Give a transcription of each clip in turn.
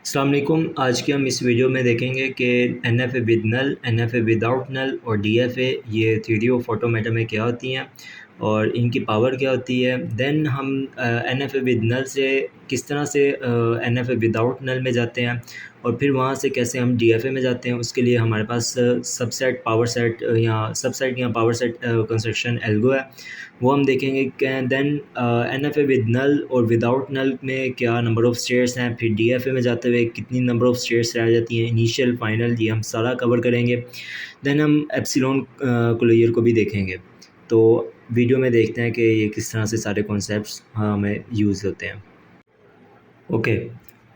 अस्सलाम वालेकुम। आज के हम इस वीडियो में देखेंगे कि एन.एफ.ए विद नल, एन.एफ.ए विदाउट नल और डी.एफ.ए ये थ्योरी ऑफ ऑटोमेटा में क्या होती हैं और इनकी पावर क्या होती है। दैन हम एन.एफ.ए विद नल से किस तरह से एन.एफ.ए विदाउट नल में जाते हैं और फिर वहाँ से कैसे हम डी.एफ.ए में जाते हैं। उसके लिए हमारे पास सबसेट पावर सेट या सबसेट या पावर सेट कंस्ट्रक्शन एल्गो है, वो हम देखेंगे। दैन एन.एफ.ए विद नल और विदाउट नल में क्या नंबर ऑफ़ स्टेयर्स हैं, फिर डी.एफ.ए में जाते हुए कितनी नंबर ऑफ़ स्टेयर्स रह जाती हैं, इनिशियल फाइनल, ये हम सारा कवर करेंगे। दैन हम एप्सिलॉन कोलोइयर को भी देखेंगे। तो वीडियो में देखते हैं कि ये किस तरह से सारे कॉन्सेप्ट्स हमें यूज़ होते हैं। ओके,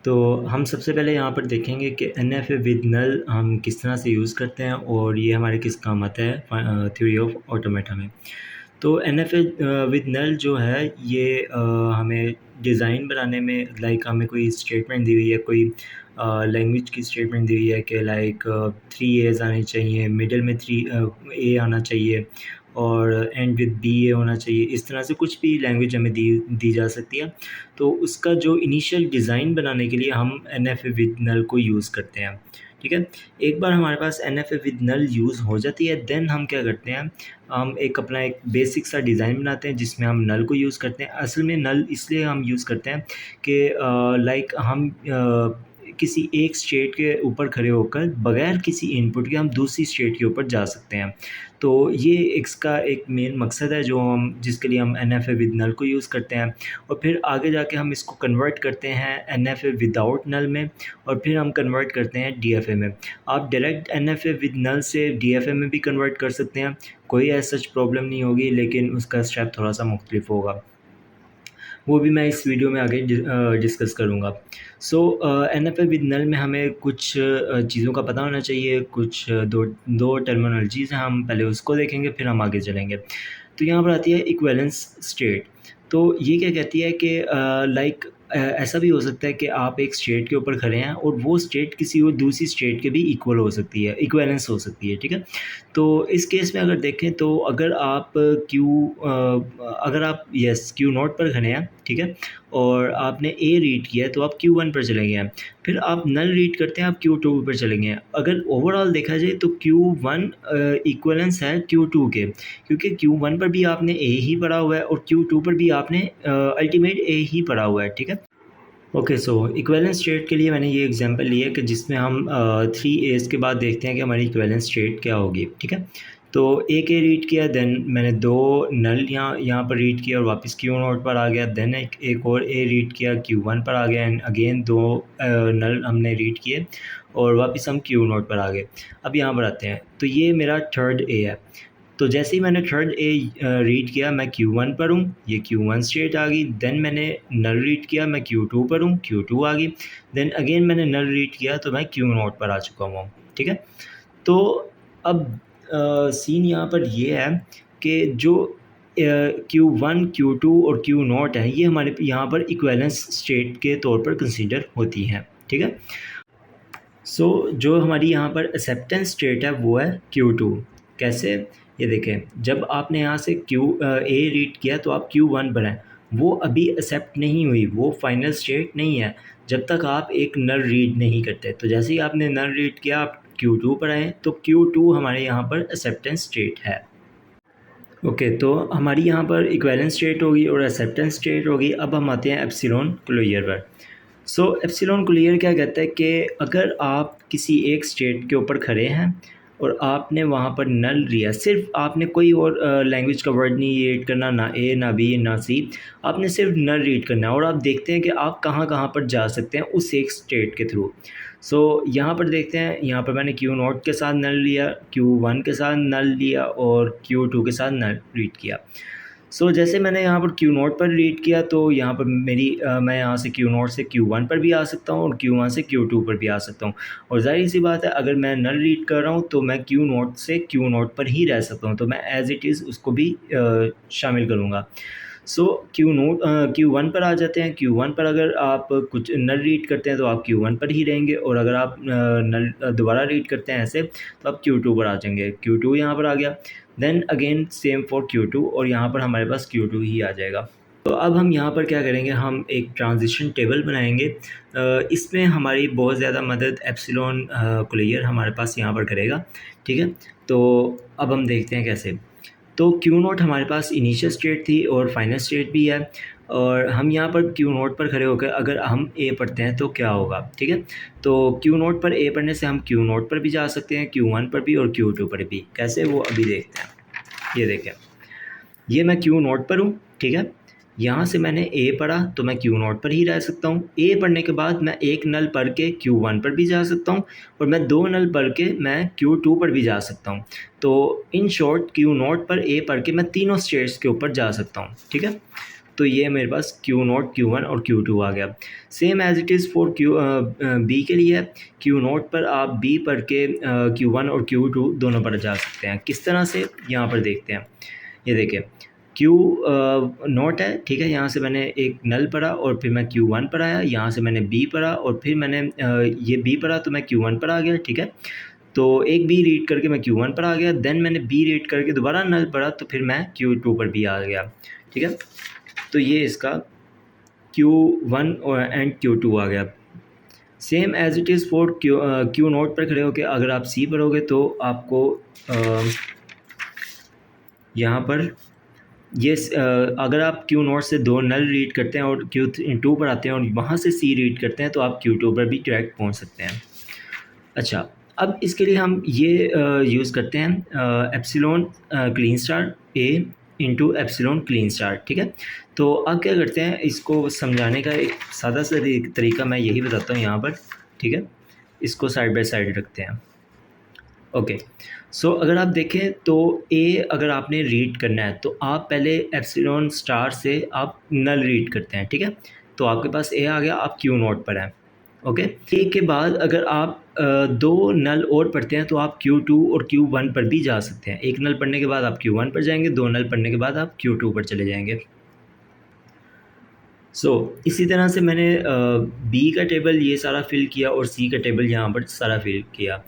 तो हम सबसे पहले यहाँ पर देखेंगे कि एन.एफ.ए विद नल हम किस तरह से यूज़ करते हैं और ये हमारे किस काम आता है थ्योरी ऑफ ऑटोमेटा में। तो एन.एफ.ए विद नल जो है ये हमें डिज़ाइन बनाने में, लाइक हमें कोई स्टेटमेंट दी हुई है, कोई लैंग्वेज की स्टेटमेंट दी हुई है कि लाइक 3 एज़ आने चाहिए, मिडल में 3 ए आना चाहिए और एंड विद बी ए होना चाहिए। इस तरह से कुछ भी लैंग्वेज हमें दी जा सकती है। तो उसका जो इनिशियल डिज़ाइन बनाने के लिए हम एन.एफ.ए विद नल को यूज़ करते हैं। ठीक है, एक बार हमारे पास एन.एफ.ए विद नल यूज़ हो जाती है, देन हम क्या करते हैं, हम अपना एक बेसिक सा डिज़ाइन बनाते हैं जिसमें हम नल को यूज़ करते हैं। असल में नल इसलिए हम यूज़ करते हैं कि लाइक हम किसी एक स्टेट के ऊपर खड़े होकर बग़ैर किसी इनपुट के हम दूसरी स्टेट के ऊपर जा सकते हैं। तो ये इसका एक मेन मकसद है जो हम जिसके लिए हम एन.एफ.ए विद नल को यूज़ करते हैं। और फिर आगे जाके हम इसको कन्वर्ट करते हैं एन.एफ.ए विदाउट नल में और फिर हम कन्वर्ट करते हैं डी.एफ.ए में। आप डायरेक्ट एन.एफ.ए विद नल से डी.एफ.ए में भी कन्वर्ट कर सकते हैं, कोई ऐसा सच प्रॉब्लम नहीं होगी, लेकिन उसका स्टेप थोड़ा सा मुख्तलिफ होगा, वो भी मैं इस वीडियो में आगे डिस्कस करूँगा। सो एन.एफ.ए विद नल में हमें कुछ चीज़ों का पता होना चाहिए, कुछ दो टर्मिनोलॉजीज़ हैं, हम पहले उसको देखेंगे फिर हम आगे चलेंगे। तो यहाँ पर आती है इक्विवेलेंस स्टेट। तो ये क्या कहती है कि लाइक ऐसा भी हो सकता है कि आप एक स्टेट के ऊपर खड़े हैं और वो स्टेट किसी और दूसरी स्टेट के भी इक्वल हो सकती है, इक्विवेलेंस हो सकती है। ठीक है, तो इस केस में अगर देखें तो अगर आप अगर आप क्यू नॉट पर खड़े हैं, ठीक है, और आपने ए रीड किया है तो आप क्यू वन पर चले गए हैं। फिर आप नल रीड करते हैं, आप क्यू टू पर चले गए हैं। अगर ओवरऑल देखा जाए तो क्यू वन इक्वलेंस है क्यू टू के, क्योंकि क्यू वन पर भी आपने ए ही पढ़ा हुआ है और क्यू टू पर भी आपने अल्टीमेट ए ही पढ़ा हुआ है। ठीक है, ओके, सो इक्विवेलेंस स्टेट के लिए मैंने ये एग्जांपल लिया है कि जिसमें हम 3 एज़ के बाद देखते हैं कि हमारी इक्विवेलेंस स्टेट क्या होगी। ठीक है, तो एक ए रीड किया, देन मैंने 2 नल यहाँ पर रीड किया और वापस क्यू नोट पर आ गया। देन एक और ए रीड किया, क्यू वन पर आ गया एंड अगेन 2 नल हमने रीड किए और वापस हम क्यू नोट पर आ गए। अब यहाँ पर आते हैं, तो ये मेरा थर्ड ए है। तो जैसे ही मैंने थर्ड ए रीड किया, मैं Q1 पर हूँ, ये Q1 स्टेट आ गई। देन मैंने नल रीड किया, मैं Q2 पर हूँ, Q2 आ गई। देन अगेन मैंने नल रीड किया तो मैं Q नोट पर आ चुका हूँ। ठीक है, तो अब सीन यहाँ पर ये है कि जो Q1, Q2 और Q नोट है, ये हमारे यहाँ पर इक्विवेलेंस स्टेट के तौर पर कंसीडर होती हैं। ठीक है, सो जो हमारी यहाँ पर एक्सेप्टेंस स्टेट है वो है Q2। कैसे, ये देखें, जब आपने यहाँ से ए रीड किया तो आप Q1 पर हैं, वो अभी एक्सेप्ट नहीं हुई, वो फाइनल स्टेट नहीं है जब तक आप एक नल रीड नहीं करते। तो जैसे ही आपने नल रीड किया, आप Q2 पर आए, तो Q2 हमारे यहाँ पर एक्सेप्टेंस स्टेट है। ओके, तो हमारी यहाँ पर इक्विवेलेंस स्टेट होगी और एक्सेप्टेंस स्टेट होगी। अब हम आते हैं एप्सिलॉन क्लोजर पर। सो एप्सिलॉन क्लियर क्या कहता है कि अगर आप किसी एक स्टेट के ऊपर खड़े हैं और आपने वहाँ पर नल लिया, सिर्फ आपने कोई और लैंग्वेज का वर्ड नहीं रीड करना, ना ए ना बी ना सी, आपने सिर्फ नल रीड करना है और आप देखते हैं कि आप कहाँ कहाँ पर जा सकते हैं उस एक स्टेट के थ्रू। सो यहाँ पर देखते हैं, यहाँ पर मैंने क्यू नोट के साथ नल लिया, क्यू वन के साथ नल लिया और क्यू टू के साथ नल रीड किया। सो जैसे मैंने यहाँ पर क्यू नोट पर रीड किया तो यहाँ पर मैं यहाँ से क्यू नोट से क्यू वन पर भी आ सकता हूँ और क्यू वन से क्यू टू पर भी आ सकता हूँ। और ज़ाहिर सी बात है, अगर मैं नल रीड कर रहा हूँ तो मैं क्यू नोट से क्यू नोट पर ही रह सकता हूँ, तो मैं एज़ इट इज़ उसको भी शामिल करूँगा। सो क्यू वन पर आ जाते हैं। क्यू वन पर अगर आप कुछ नल रीड करते हैं तो आप क्यू वन पर ही रहेंगे, और अगर आप नल दोबारा रीड करते हैं ऐसे तो आप क्यू टू पर आ जाएंगे। क्यू टू यहाँ पर आ गया, then again same for Q2 और यहाँ पर हमारे पास Q2 ही आ जाएगा। तो अब हम यहाँ पर क्या करेंगे, हम एक ट्रांजिशन टेबल बनाएंगे। इसमें हमारी बहुत ज़्यादा मदद एप्सिलॉन क्लियर हमारे पास यहाँ पर करेगा, ठीक है। तो अब हम देखते हैं कैसे। तो क्यू नोट हमारे पास इनिशियल स्टेट थी और फाइनल स्टेट भी है, और हम यहाँ पर क्यू नोट पर खड़े होकर अगर हम ए पढ़ते हैं तो क्या होगा, ठीक है। तो क्यू नोट पर ए पढ़ने से हम क्यू नोट पर भी जा सकते हैं, क्यू वन पर भी और क्यू टू पर भी। कैसे, वो अभी देखते हैं। ये देखें, ये मैं क्यू नोट पर हूँ, ठीक है। यहाँ से मैंने ए पढ़ा तो मैं क्यू नोट पर ही रह सकता हूँ। ए पढ़ने के बाद मैं एक नल पढ़ के क्यू वन पर भी जा सकता हूँ, और मैं दो नल पढ़ के मैं क्यू टू पर भी जा सकता हूँ। तो इन शॉर्ट क्यू नोट पर ए पढ़ के मैं तीनों स्टेट्स के ऊपर जा सकता हूँ, ठीक है। तो ये मेरे पास क्यू नोट, क्यू वन और क्यू टू आ गया। Same as it is for Q B के लिए। क्यू नोट पर आप बी पढ़ के क्यू वन और क्यू टू दोनों पर जा सकते हैं। किस तरह से, यहाँ पर देखते हैं। ये देखिए, क्यू नोट है, ठीक है। यहाँ से मैंने एक नल पढ़ा और फिर मैं क्यू वन पर आया, यहाँ से मैंने बी पढ़ा और फिर मैंने ये बी पढ़ा तो मैं क्यू वन पर आ गया, ठीक है। तो एक बी रीड करके मैं क्यू वन पर आ गया, देन मैंने बी रीड करके दोबारा नल पढ़ा तो फिर मैं क्यू टू पर भी आ गया, ठीक है। तो ये इसका क्यू वन और एंड क्यू टू आ गया। Same as it is for Q naught पर खड़े होकर अगर आप सी पढ़ोगे तो आपको यहाँ पर ये अगर आप क्यू नोट से दो नल रीड करते हैं और क्यू टू पर आते हैं और वहाँ से सी रीड करते हैं तो आप क्यू टू पर भी डायरेक्ट पहुँच सकते हैं। अच्छा, अब इसके लिए हम ये यूज़ करते हैं एप्सिलॉन क्लीन स्टार ए इंटू एप्सिलॉन क्लीन स्टार, ठीक है। तो अब क्या करते हैं, इसको समझाने का एक सादा सा तरीका मैं यही बताता हूँ यहाँ पर, ठीक है। इसको साइड बाय साइड रखते हैं। ओके, सो अगर आप देखें तो ए अगर आपने रीड करना है तो आप पहले एप्सिलॉन स्टार से आप नल रीड करते हैं, ठीक है। तो आपके पास ए आ गया, आप क्यू नोट पर हैं। ओके, ए के बाद अगर आप दो नल और पढ़ते हैं तो आप क्यू टू और क्यू वन पर भी जा सकते हैं। एक नल पढ़ने के बाद आप क्यू वन पर जाएंगे, दो नल पढ़ने के बाद आप क्यू टू पर चले जाएंगे। इसी तरह से मैंने बी का टेबल ये सारा फिल किया और सी का टेबल यहाँ पर सारा फिल किया।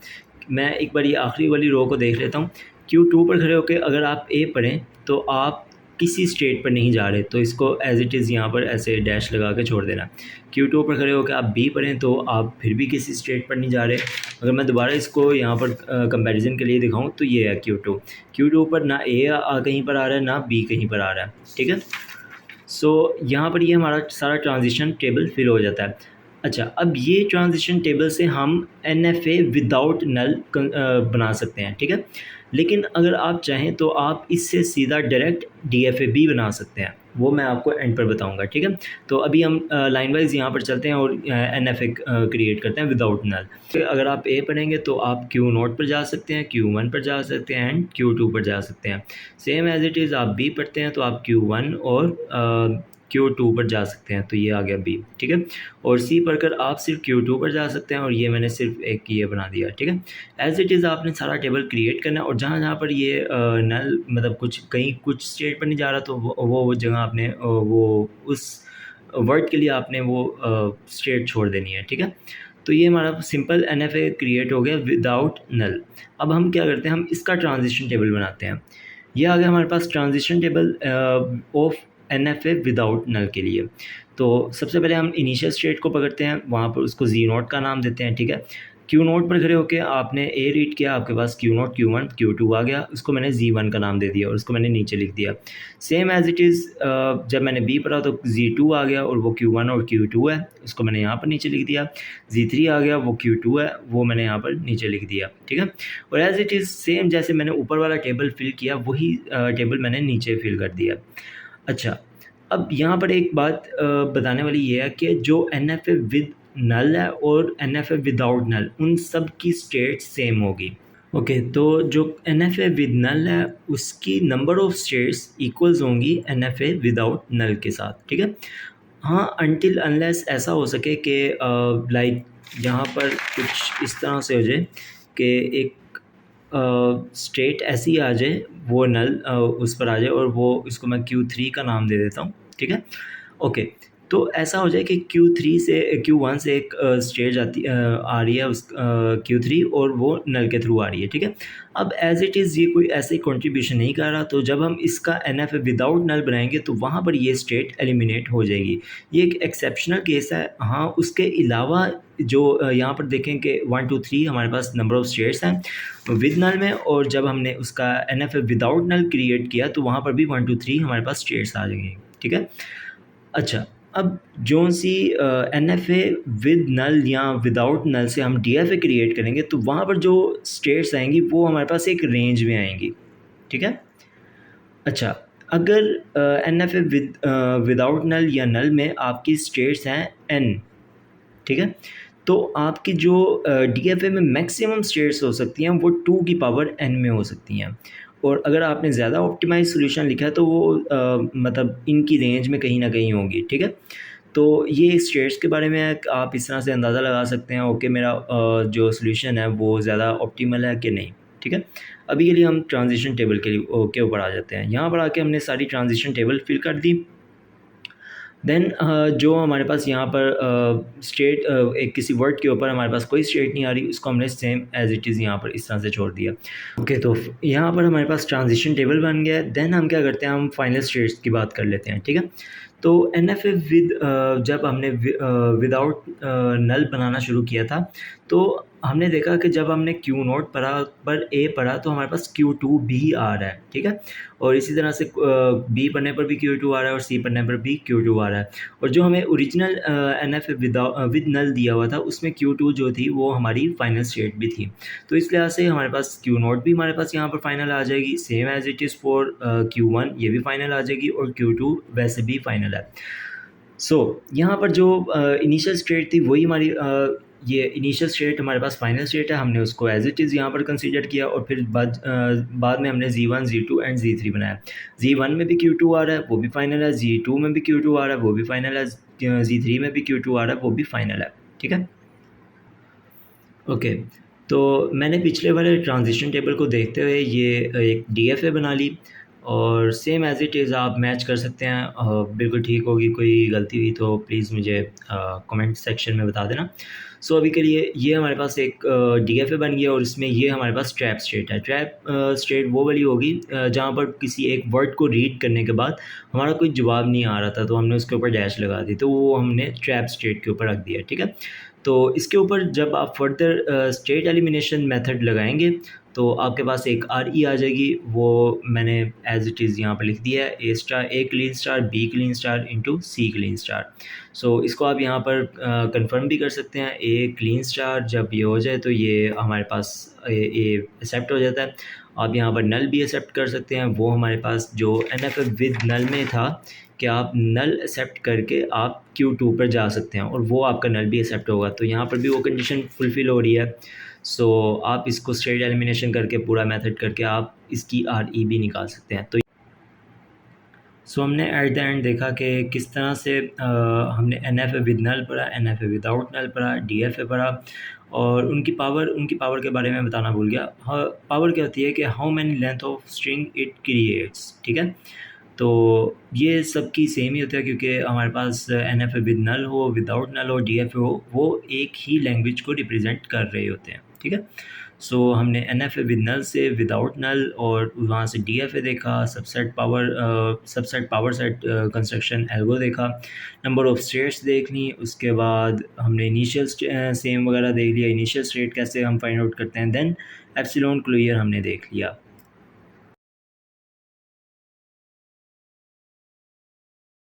मैं एक बार ये आखिरी वाली रो को देख लेता हूँ। क्यू टू पर खड़े होकर अगर आप ए पढ़ें तो आप किसी स्टेट पर नहीं जा रहे, तो इसको एज इट इज़ यहाँ पर ऐसे डैश लगा के छोड़ देना। क्यू टू पर खड़े होकर आप बी पढ़ें तो आप फिर भी किसी स्टेट पर नहीं जा रहे। अगर मैं दोबारा इसको यहाँ पर कंपैरिजन के लिए दिखाऊँ तो ये है क्यू टू पर ना ए कहीं पर आ रहा है ना बी कहीं पर आ रहा है, ठीक है। यहाँ पर ये हमारा सारा ट्रांजिशन टेबल फिल हो जाता है। अच्छा, अब ये ट्रांजिशन टेबल से हम NFA विदाउट नल बना सकते हैं, ठीक है। लेकिन अगर आप चाहें तो आप इससे सीधा डायरेक्ट DFA भी बना सकते हैं, वो मैं आपको एंड पर बताऊंगा, ठीक है। तो अभी हम लाइन वाइज यहाँ पर चलते हैं और NFA क्रिएट करते हैं विदाउट नल। अगर आप ए पढ़ेंगे तो आप क्यू नोट पर जा सकते हैं, क्यू वन पर जा सकते हैं एंड क्यू टू पर जा सकते हैं। सेम एज इट इज़ आप बी पढ़ते हैं तो आप क्यू वन और क्यू टू पर जा सकते हैं, तो ये आ गया बी, ठीक है। और सी पढ़कर आप सिर्फ क्यू टू पर जा सकते हैं और ये मैंने सिर्फ एक ये बना दिया, ठीक है। एज इट इज़ आपने सारा टेबल क्रिएट करना है और जहाँ जहाँ पर ये नल मतलब कहीं कुछ स्टेट पर नहीं जा रहा तो वो जगह आपने वो उस वर्ड के लिए आपने वो स्टेट छोड़ देनी है, ठीक है। तो ये हमारा सिंपल NFA क्रिएट हो गया विदाउट नल। अब हम क्या करते हैं, हम इसका ट्रांजिशन टेबल बनाते हैं। ये आ गया हमारे पास transition table of NFA without null के लिए। तो सबसे पहले हम इनिशियल स्टेट को पकड़ते हैं, वहाँ पर उसको जी नोट का नाम देते हैं, ठीक है। क्यू नोट पर खड़े होकर आपने ए रीड किया, आपके पास Q naught, Q one, Q two आ गया, उसको मैंने जी1 का नाम दे दिया और उसको मैंने नीचे लिख दिया। सेम एज इट इज़ जब मैंने बी पढ़ा तो जी2 आ गया और वो क्यू1 और क्यू2 है, उसको मैंने यहाँ पर नीचे लिख दिया। जी3 आ गया, वो क्यू2 है, वो मैंने यहाँ पर नीचे लिख दिया, ठीक है। और एज इट इज़ सेम जैसे मैंने ऊपर वाला टेबल फिल किया वही टेबल मैंने नीचे फिल कर दिया। अच्छा, अब यहाँ पर एक बात बताने वाली ये है कि जो NFA विद नल है और NFA विदाउट नल उन सब की स्टेट सेम होगी। ओके, तो जो NFA विद नल है उसकी नंबर ऑफ स्टेट्स इक्वल्स होंगी NFA विदाउट नल के साथ, ठीक है। हाँ, अनटिल अनलेस ऐसा हो सके कि लाइक यहाँ पर कुछ इस तरह से हो जाए कि एक स्टेट ऐसी आ जाए, वो नल उस पर आ जाए और वो इसको मैं Q3 का नाम दे देता हूँ, ठीक है। ओके, तो ऐसा हो जाए कि Q3 से Q1 से एक स्टेज आ रही है उस Q3 और वो नल के थ्रू आ रही है, ठीक है। अब एज़ इट इज़ ये कोई ऐसे कंट्रीब्यूशन नहीं कर रहा, तो जब हम इसका NF विदाउट नल बनाएंगे तो वहाँ पर ये स्टेट एलिमिनेट हो जाएगी। ये एक एक्सेप्शनल केस है। हाँ, उसके अलावा जो यहाँ पर देखें कि 1 2 3 हमारे पास नंबर ऑफ़ स्टेट्स हैं विद नल में, और जब हमने उसका NF विदाउट नल क्रिएट किया तो वहाँ पर भी 1 2 3 हमारे पास स्टेट्स आ जाएंगे, ठीक है। अच्छा, अब जो सी NFA विद नल या विदाउट नल से हम DFA क्रिएट करेंगे तो वहाँ पर जो स्टेट्स आएंगी वो हमारे पास एक रेंज में आएंगी, ठीक है। अच्छा, अगर NFA विदाउट नल या नल में आपकी स्टेट्स हैं n, ठीक है, तो आपकी जो DFA में मैक्सिमम स्टेट्स हो सकती हैं वो 2 की पावर n में हो सकती हैं। और अगर आपने ज़्यादा ऑप्टिमाइज सोल्यूशन लिखा है तो वो मतलब इनकी रेंज में कहीं ना कहीं होंगी, ठीक है। तो ये स्टेट्स के बारे में आप इस तरह से अंदाज़ा लगा सकते हैं, ओके मेरा जो सोल्यूशन है वो ज़्यादा ऑप्टिमल है कि नहीं, ठीक है। अभी के लिए हम ट्रांजिशन टेबल के ऊपर आ जाते हैं। यहाँ पर आके हमने सारी ट्रांजिशन टेबल फिल कर दी। देन जो हमारे पास यहाँ पर स्टेट एक किसी वर्ड के ऊपर हमारे पास कोई स्टेट नहीं आ रही, उसको हमने सेम एज इट इज़ यहाँ पर इस तरह से छोड़ दिया। ओके, तो यहाँ पर हमारे पास ट्रांजिशन टेबल बन गया है। देन हम क्या करते हैं, हम फाइनल स्टेट्स की बात कर लेते हैं, ठीक है। तो NFA जब हमने विदाउट नल बनाना शुरू किया था तो हमने देखा कि जब हमने Q0 पर A पढ़ा तो हमारे पास Q2 भी आ रहा है, ठीक है। और इसी तरह से B पढ़ने पर भी Q2 आ रहा है और C पढ़ने पर भी Q2 आ रहा है। और जो हमें ओरिजिनल NFA विद नल दिया हुआ था उसमें Q2 जो थी वो हमारी फाइनल स्टेट भी थी। तो इस लिहाज से हमारे पास Q0 भी हमारे पास यहाँ पर फाइनल आ जाएगी, same as it is for Q1 ये भी फाइनल आ जाएगी और Q2 वैसे भी फाइनल है। सो यहाँ पर जो इनिशियल स्टेट थी वही हमारी ये इनिशियल स्टेट हमारे पास फाइनल स्टेट है, हमने उसको एज इट इज़ यहाँ पर कंसीडर किया और फिर बाद में हमने Z1 Z2 एंड Z3 बनाया। Z1 में भी Q2 आ रहा है वो भी फाइनल है, Z2 में भी Q2 आ रहा है वो भी फाइनल है, Z3 में भी Q2 आ रहा है वो भी फाइनल है, ठीक है। ओके, तो मैंने पिछले वाले ट्रांजिशन टेबल को देखते हुए ये एक DFA बना ली और सेम एज़ इट इज़ आप मैच कर सकते हैं। बिल्कुल ठीक होगी, कोई गलती हुई तो प्लीज़ मुझे कमेंट सेक्शन में बता देना। सो अभी के लिए ये हमारे पास एक DFA बन गया और इसमें ये हमारे पास ट्रैप स्टेट है। ट्रैप स्टेट वो वाली होगी जहाँ पर किसी एक वर्ड को रीड करने के बाद हमारा कोई जवाब नहीं आ रहा था तो हमने उसके ऊपर डैश लगा दी, तो वो हमने ट्रैप स्टेट के ऊपर रख दिया, ठीक है। तो इसके ऊपर जब आप फर्दर स्टेट एलिमिनेशन मेथड लगाएंगे तो आपके पास एक RE आ जाएगी, वो मैंने एज इट इज़ यहाँ पर लिख दिया है, A Kleene star B Kleene star into C Kleene star. So इसको आप यहाँ पर कंफर्म भी कर सकते हैं। A क्लीन स्टार जब ये हो जाए तो ये हमारे पास A एक्सेप्ट हो जाता है। आप यहाँ पर नल भी एक्सेप्ट कर सकते हैं, वो हमारे पास जो NFA विद नल में था कि आप नल एक्सेप्ट करके आप Q2 पर जा सकते हैं और वो आपका नल भी एक्सेप्ट होगा, तो यहाँ पर भी वो कंडीशन फुलफ़िल हो रही है। सो आप इसको स्टेट एलिमिनेशन करके पूरा मेथड करके आप इसकी RE भी निकाल सकते हैं। तो हमने एट द एंड देखा कि किस तरह से हमने NFA विद नल पढ़ा, NFA विदाउट नल पढ़ा, DFA पढ़ा और उनकी पावर के बारे में बताना भूल गया। हाँ, पावर क्या होती है कि how many length of string it creates, ठीक है। तो ये सबकी सेम ही होता है क्योंकि हमारे पास NFA विद नल हो, विदाउट नल हो, DFA हो, वो एक ही लैंग्वेज को रिप्रेजेंट कर रहे होते हैं, ठीक है। सो हमने NFA विद नल से विदाउट नल और वहाँ से DFA देखा, subset power set construction algo देखा, नंबर ऑफ़ स्टेट्स देख ली, उसके बाद हमने इनिशियल सेम वगैरह देख लिया, इनिशियल स्टेट कैसे हम फाइंड आउट करते हैं, देन एप्सिलॉन क्लियर हमने देख लिया।